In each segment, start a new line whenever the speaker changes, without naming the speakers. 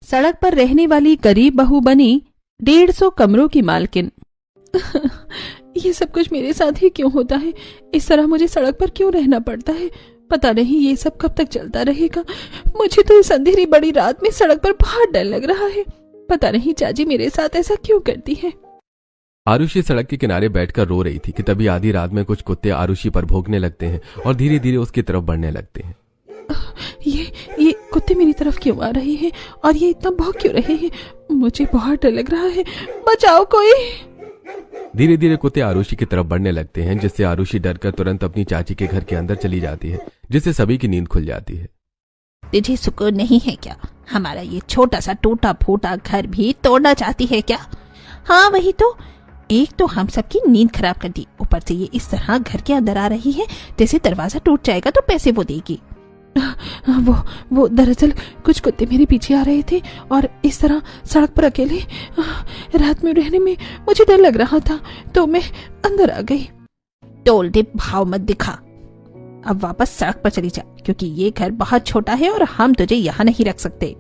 सड़क पर रहने वाली गरीब बहू बनी 150 कमरों की मालकिन। ये सब कुछ मेरे साथ ही क्यों होता है? इस तरह मुझे सड़क पर क्यों रहना पड़ता है? पता नहीं ये सब कब तक चलता रहेगा। मुझे तो इस अंधेरी बड़ी रात में सड़क पर बहुत डर लग रहा है। पता नहीं चाची मेरे साथ ऐसा क्यों करती है।
आरुषि सड़क के किनारे बैठकर रो रही थी कि तभी आधी रात में कुछ कुत्ते आरुषि पर भौंकने लगते हैं और धीरे धीरे उसकी तरफ बढ़ने लगते हैं।
ये कुत्ते मेरी तरफ क्यों आ रहे हैं और ये इतना भौंक क्यों रहे हैं? मुझे बहुत डर लग रहा है। बचाओ कोई।
धीरे धीरे कुत्ते आरुषि की तरफ बढ़ने लगते हैं, जिससे आरुषि डरकर तुरंत अपनी चाची के घर के अंदर चली जाती है, जिससे सभी की नींद खुल जाती है।
तुझे सुकून नहीं है क्या? हमारा ये छोटा सा टूटा फूटा घर भी तोड़ना चाहती है क्या? हाँ वही तो, एक तो हम सबकी नींद खराब कर दी, ऊपर से ये इस तरह घर के अंदर आ रही है जैसे दरवाजा टूट जाएगा तो पैसे वो देगी।
वो दरअसल कुछ कुत्ते मेरे पीछे आ रहे थे और इस तरह सड़क पर अकेले रात में रहने में मुझे डर लग रहा था तो मैं अंदर आ गई।
टोल दे, भाव मत दिखा। अब वापस सड़क पर चली जा, क्योंकि ये घर बहुत छोटा है और हम तुझे यहाँ नहीं रख सकते।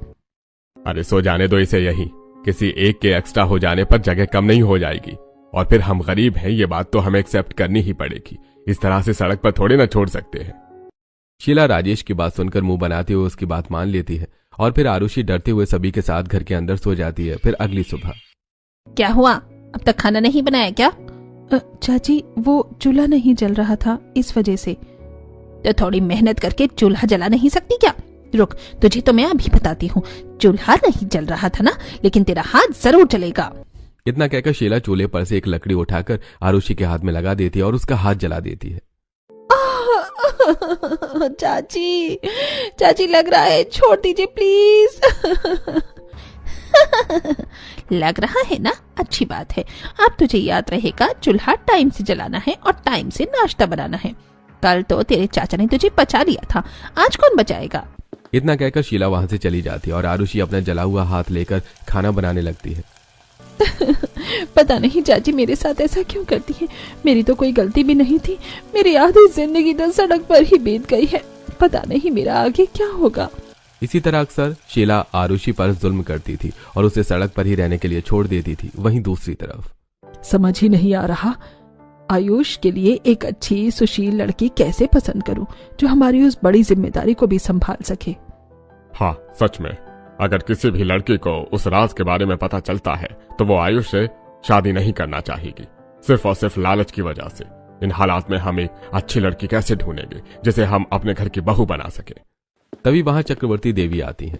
अरे सो जाने दो इसे यही। किसी एक के एक्स्ट्रा हो जाने पर जगह कम नहीं हो जाएगी, और फिर हम गरीब हैं, ये बात तो हमें एक्सेप्ट करनी ही पड़ेगी। इस तरह से सड़क पर थोड़े ना छोड़ सकते हैं। शीला राजेश की बात सुनकर मुंह बनाते हुए उसकी बात मान लेती है और फिर आरुषि डरते हुए सभी के साथ घर के अंदर सो जाती है। फिर अगली सुबह।
क्या हुआ, अब तक खाना नहीं बनाया क्या?
चाची वो चूल्हा नहीं जल रहा था, इस वजह से।
तो थोड़ी मेहनत करके चूल्हा जला नहीं सकती क्या? रुक, तुझे तो मैं अभी बताती हूँ। चूल्हा नहीं जल रहा था ना, लेकिन तेरा हाथ जरूर जलेगा।
इतना कहकर शीला चूल्हे पर से एक लकड़ी उठाकर आरुषि के हाथ में लगा देती है और उसका हाथ जला देती है।
चाची लग रहा है, छोड़ दीजिए प्लीज।
लग रहा है ना, अच्छी बात है। अब तुझे याद रहेगा चूल्हा टाइम से जलाना है और टाइम से नाश्ता बनाना है। कल तो तेरे चाचा ने तुझे बचा लिया था, आज कौन बचाएगा?
इतना कहकर शीला वहां से चली जाती है और आरुषि अपना जला हुआ हाथ लेकर खाना बनाने लगती है।
पता नहीं चाची मेरे साथ ऐसा क्यों करती है। मेरी तो कोई गलती भी नहीं थी। मेरी आधी जिंदगी तो सड़क पर ही बीत गई है। पता नहीं मेरा आगे क्या होगा।
इसी तरह अक्सर शीला आरुषि पर जुल्म करती थी और उसे सड़क पर ही रहने के लिए छोड़ देती थी। वहीं दूसरी तरफ
समझ ही नहीं आ रहा, आयुष के लिए एक अच्छी सुशील लड़की कैसे पसंद करूं जो हमारी उस बड़ी जिम्मेदारी को भी संभाल सके।
हाँ सच में, अगर किसी भी लड़की को उस राज के बारे में पता चलता है तो वो आयुष से शादी नहीं करना चाहेगी, सिर्फ और सिर्फ लालच की वजह से। इन हालात में हम एक अच्छी लड़की कैसे ढूंढेंगे जिसे हम अपने घर की बहू बना सके?
तभी वहां चक्रवर्ती देवी आती हैं।